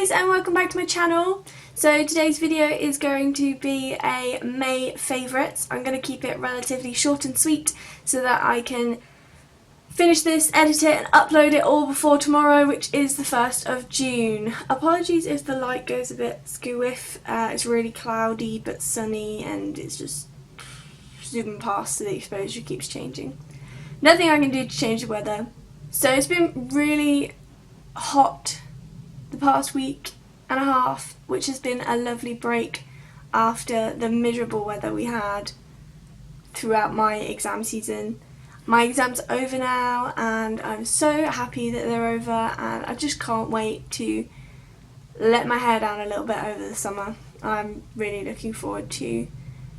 guys, and welcome back to my channel. So today's video is going to be a May favourites. I'm going to keep it relatively short and sweet so that I can finish this, edit it and upload it all before tomorrow, which is the 1st of June. Apologies if the light goes a bit skew-whiff. It's really cloudy but sunny and it's just zooming past so the exposure keeps changing. Nothing I can do to change the weather. So it's been really hot the past week and a half, which has been a lovely break after the miserable weather we had throughout my exam season. My exams are over now and I'm so happy that they're over, and I just can't wait to let my hair down a little bit over the summer. I'm really looking forward to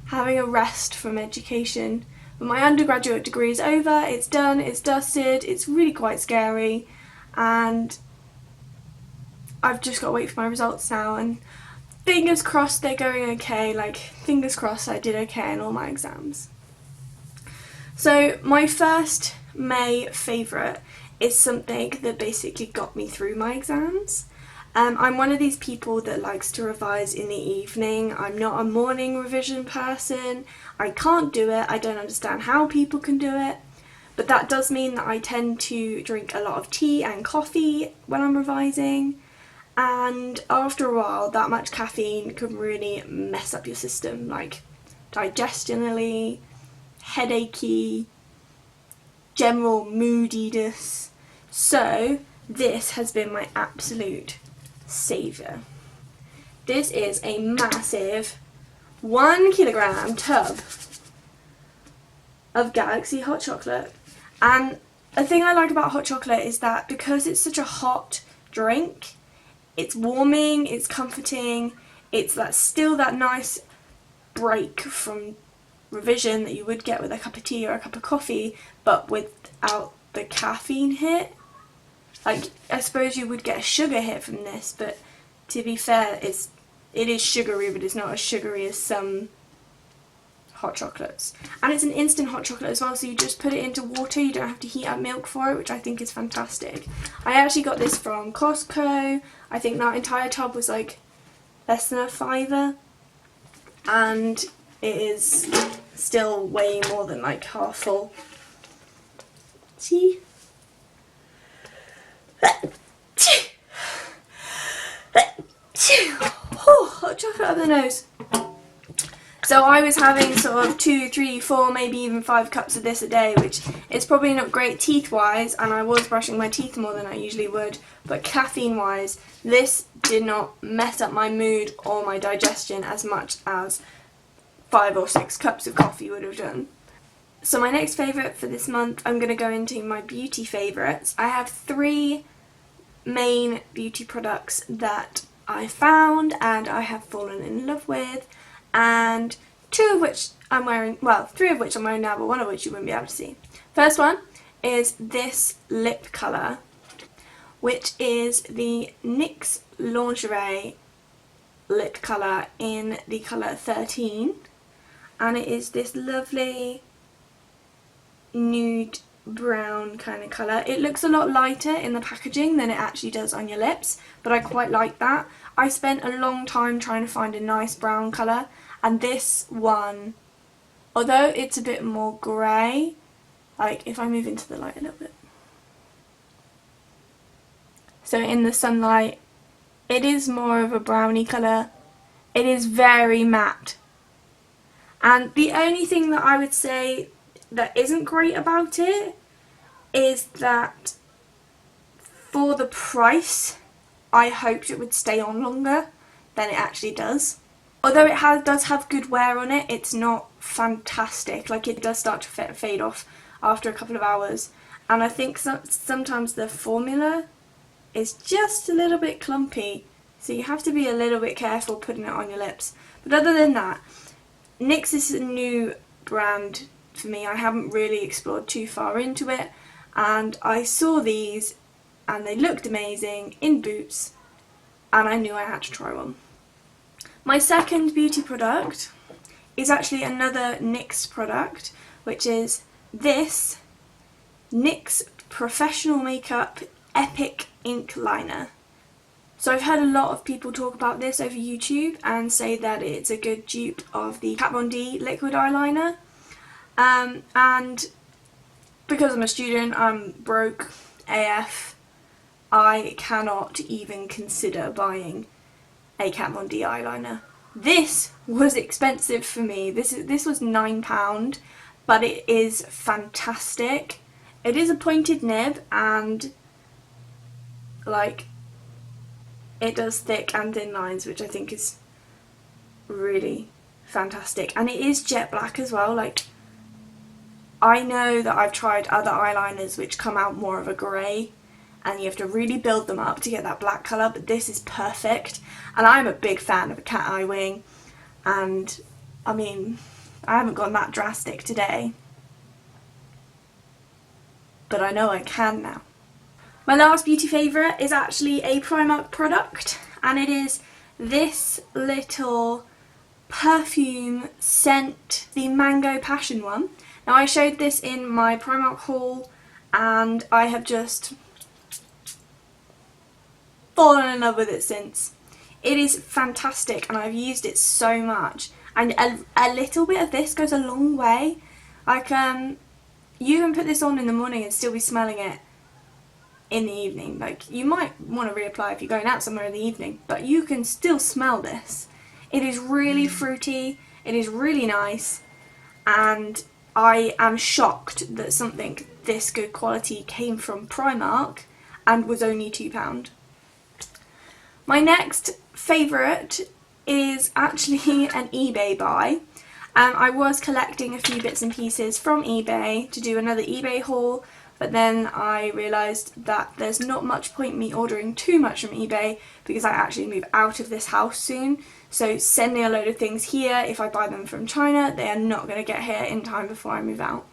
having a rest from education. But my undergraduate degree is over, it's done, it's dusted, it's really quite scary, and I've just got to wait for my results now, and fingers crossed they're going okay. Like, fingers crossed I did okay in all my exams. So my first May favourite is something that basically got me through my exams. I'm one of these people that likes to revise in the evening. I'm not a morning revision person. I can't do it. I don't understand how people can do it. But that does mean that I tend to drink a lot of tea and coffee when I'm revising. And after a while, that much caffeine can really mess up your system, like digestionally, headachy, general moodiness. So this has been my absolute saviour. This is a massive 1 kilogram tub of Galaxy hot chocolate. And the thing I like about hot chocolate is that because it's such a hot drink, it's warming, it's comforting, it's still that nice break from revision that you would get with a cup of tea or a cup of coffee, but without the caffeine hit. Like, I suppose you would get a sugar hit from this, but to be fair, it is sugary, but it's not as sugary as some hot chocolates. And it's an instant hot chocolate as well, so you just put it into water, you don't have to heat up milk for it, which I think is fantastic. I actually got this from Costco. I think that entire tub was like less than a £5, and it is still way more than like half full. See? Oh, hot chocolate up the nose. So I was having sort of 2, 3, 4, maybe even 5 cups of this a day, which is probably not great teeth-wise, and I was brushing my teeth more than I usually would, but caffeine-wise, this did not mess up my mood or my digestion as much as 5 or 6 cups of coffee would have done. So my next favourite for this month, I'm going to go into my beauty favourites. I have 3 main beauty products that I found and I have fallen in love with, and 2 of which I'm wearing, well, 3 of which I'm wearing now, but 1 of which you wouldn't be able to see. First one is this lip colour, which is the NYX Lingerie lip colour in the colour 13, and it is this lovely nude brown kind of colour. It looks a lot lighter in the packaging than it actually does on your lips, but I quite like that. I spent a long time trying to find a nice brown colour, and this one, although it's a bit more grey, like if I move into the light a little bit, so in the sunlight it is more of a browny colour. It is very matte, and the only thing that I would say that isn't great about it is that for the price I hoped it would stay on longer than it actually does. Although it does have good wear on it, it's not fantastic. Like, it does start to fade off after a couple of hours, and I think sometimes the formula is just a little bit clumpy, so you have to be a little bit careful putting it on your lips. But other than that, NYX is a new brand for me. I haven't really explored too far into it, and I saw these and they looked amazing in Boots, and I knew I had to try one. My second beauty product is actually another NYX product, which is this NYX Professional Makeup Epic Ink Liner. So I've heard a lot of people talk about this over YouTube and say that it's a good dupe of the Kat Von D liquid eyeliner. And because I'm a student, I'm broke AF, I cannot even consider buying a Kat Von D eyeliner. This was expensive for me. This was £9, but it is fantastic. It is a pointed nib and like it does thick and thin lines, which I think is really fantastic. And it is jet black as well. Like, I know that I've tried other eyeliners which come out more of a grey and you have to really build them up to get that black colour, but this is perfect. And I'm a big fan of a cat eye wing, and I mean, I haven't gone that drastic today, but I know I can now. My last beauty favourite is actually a Primark product, and it is this little perfume scent, the Mango Passion one. Now, I showed this in my Primark haul and I have just fallen in love with it since. It is fantastic and I've used it so much, and a little bit of this goes a long way. Like, you can put this on in the morning and still be smelling it in the evening. Like, you might want to reapply if you're going out somewhere in the evening, but you can still smell this. It is really fruity, it is really nice, and I am shocked that something this good quality came from Primark and was only £2. My next favourite is actually an eBay buy. I was collecting a few bits and pieces from eBay to do another eBay haul, but then I realised that there's not much point me ordering too much from eBay because I actually move out of this house soon. So sending a load of things here, if I buy them from China, they are not going to get here in time before I move out.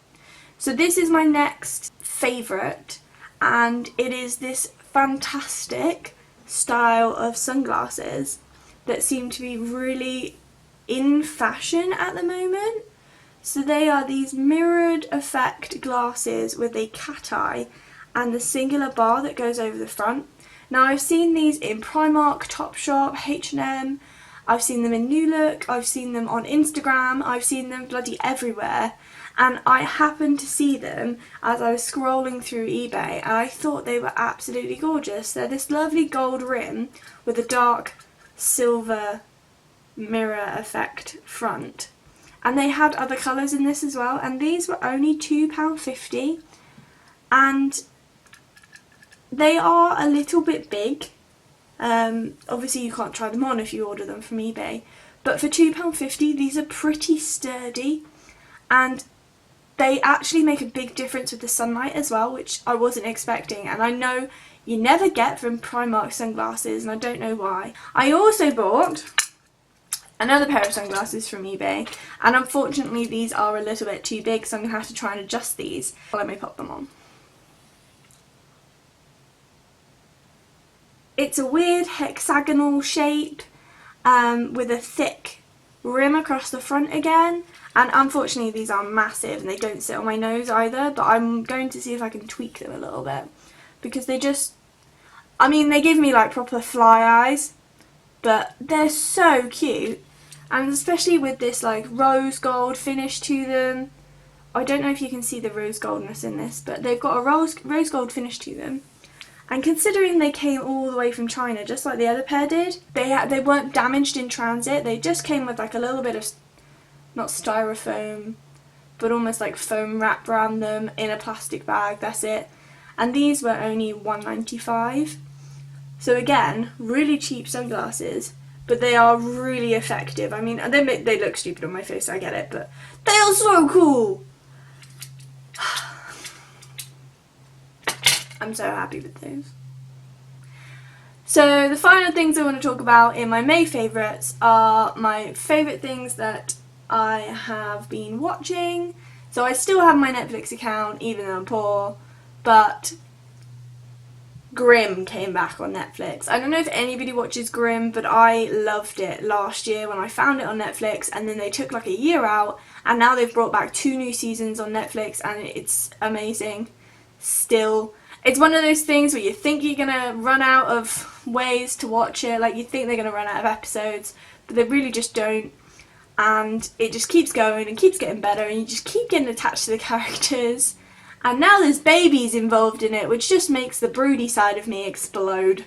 So this is my next favourite, and it is this fantastic style of sunglasses that seem to be really in fashion at the moment. So they are these mirrored effect glasses with a cat eye and the singular bar that goes over the front. Now, I've seen these in Primark, Topshop, H&M, I've seen them in New Look, I've seen them on Instagram, I've seen them bloody everywhere, and I happened to see them as I was scrolling through eBay and I thought they were absolutely gorgeous. They're this lovely gold rim with a dark silver mirror effect front. And they had other colours in this as well, and these were only £2.50, and they are a little bit big. Obviously you can't try them on if you order them from eBay, but for £2.50 these are pretty sturdy, and they actually make a big difference with the sunlight as well, which I wasn't expecting, and I know you never get from Primark sunglasses, and I don't know why. I also bought another pair of sunglasses from eBay, and unfortunately these are a little bit too big, so I'm going to have to try and adjust these. Let me pop them on. It's a weird hexagonal shape with a thick rim across the front again, and unfortunately these are massive and they don't sit on my nose either, but I'm going to see if I can tweak them a little bit, because they just, I mean, they give me like proper fly eyes, but they're so cute. And especially with this like rose gold finish to them. I don't know if you can see the rose goldness in this, but they've got a rose gold finish to them. And considering they came all the way from China, just like the other pair did, they weren't damaged in transit. They just came with like a little bit of, not styrofoam, but almost like foam wrapped around them in a plastic bag, that's it. And these were only £1.95. So again, really cheap sunglasses, but they are really effective. I mean, they look stupid on my face, I get it, but they are so cool! I'm so happy with those. So the final things I want to talk about in my May favourites are my favourite things that I have been watching. So I still have my Netflix account, even though I'm poor, but Grimm came back on Netflix. I don't know if anybody watches Grimm, but I loved it last year when I found it on Netflix, and then they took like a year out, and now they've brought back 2 new seasons on Netflix, and it's amazing still. It's one of those things where you think you're gonna run out of ways to watch it, like you think they're gonna run out of episodes, but they really just don't. And it just keeps going and keeps getting better, and you just keep getting attached to the characters. And now there's babies involved in it, which just makes the broody side of me explode.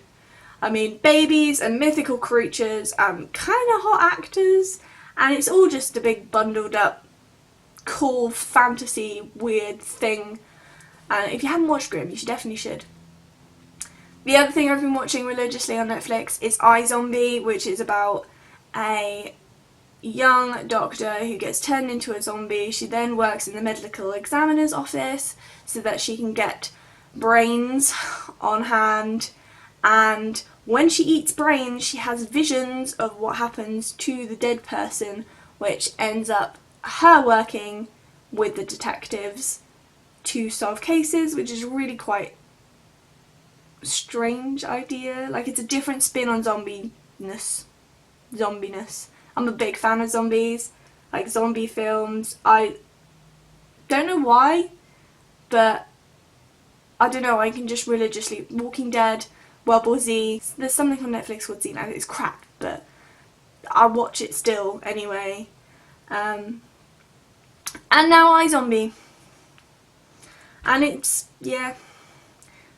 I mean, babies and mythical creatures and kind of hot actors, and it's all just a big bundled up, cool, fantasy, weird thing. And if you haven't watched Grimm, you definitely should. The other thing I've been watching religiously on Netflix is iZombie, which is about a young doctor who gets turned into a zombie. She then works in the medical examiner's office so that she can get brains on hand, and when she eats brains she has visions of what happens to the dead person, which ends up her working with the detectives to solve cases, which is really quite strange idea. Like, it's a different spin on zombiness. I'm a big fan of zombies, like zombie films. I don't know why, but I don't know, I can just religiously, Walking Dead, World War Z, there's something on Netflix called Z now, it's crap, but I watch it still anyway. And now iZombie. And it's, yeah,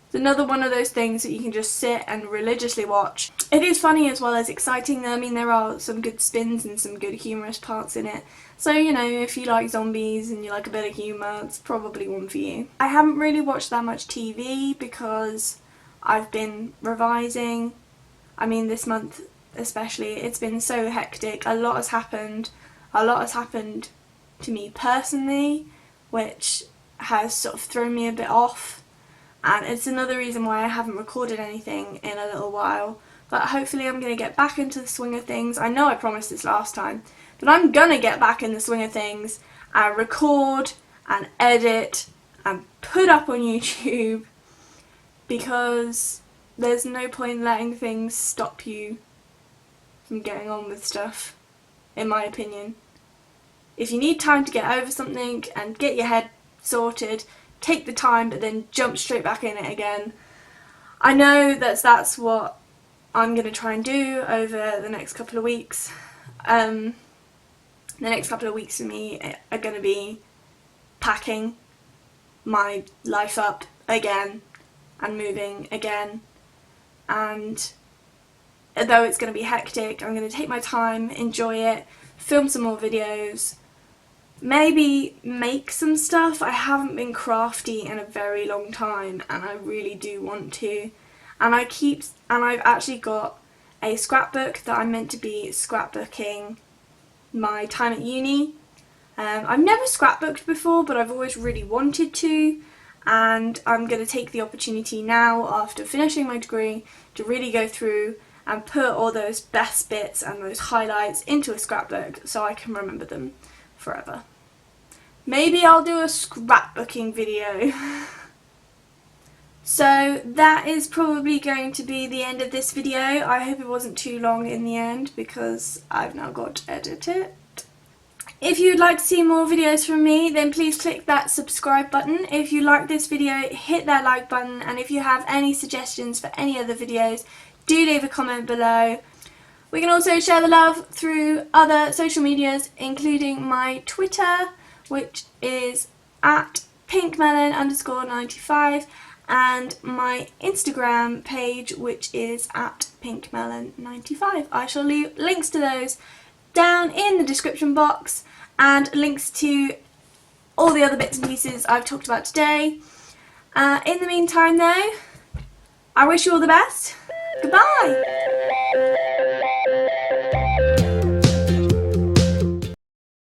it's another one of those things that you can just sit and religiously watch. It is funny as well as exciting. I mean, there are some good spins and some good humorous parts in it. So, you know, if you like zombies and you like a bit of humour, it's probably one for you. I haven't really watched that much TV because I've been revising. I mean, this month especially, it's been so hectic. A lot has happened. A lot has happened to me personally, which has sort of thrown me a bit off. And it's another reason why I haven't recorded anything in a little while. But hopefully I'm going to get back into the swing of things. I know I promised this last time, but I'm going to get back in the swing of things and record and edit and put up on YouTube, because there's no point letting things stop you from getting on with stuff, in my opinion. If you need time to get over something and get your head sorted, take the time, but then jump straight back in it again. I know that's what I'm going to try and do over the next couple of weeks. The next couple of weeks for me are going to be packing my life up again and moving again. And although it's going to be hectic, I'm going to take my time, enjoy it, film some more videos, maybe make some stuff. I haven't been crafty in a very long time and I really do want to. And I've actually got a scrapbook that I'm meant to be scrapbooking my time at uni. I've never scrapbooked before, but I've always really wanted to, and I'm going to take the opportunity now, after finishing my degree, to really go through and put all those best bits and those highlights into a scrapbook so I can remember them forever. Maybe I'll do a scrapbooking video. So that is probably going to be the end of this video. I hope it wasn't too long in the end, because I've now got to edit it. If you'd like to see more videos from me, then please click that subscribe button. If you like this video, hit that like button, and if you have any suggestions for any other videos, do leave a comment below. We can also share the love through other social medias, including my Twitter, which is at pinkmelon_95, and my Instagram page, which is at pinkmelon95. I shall leave links to those down in the description box, and links to all the other bits and pieces I've talked about today. In the meantime though, I wish you all the best. Goodbye!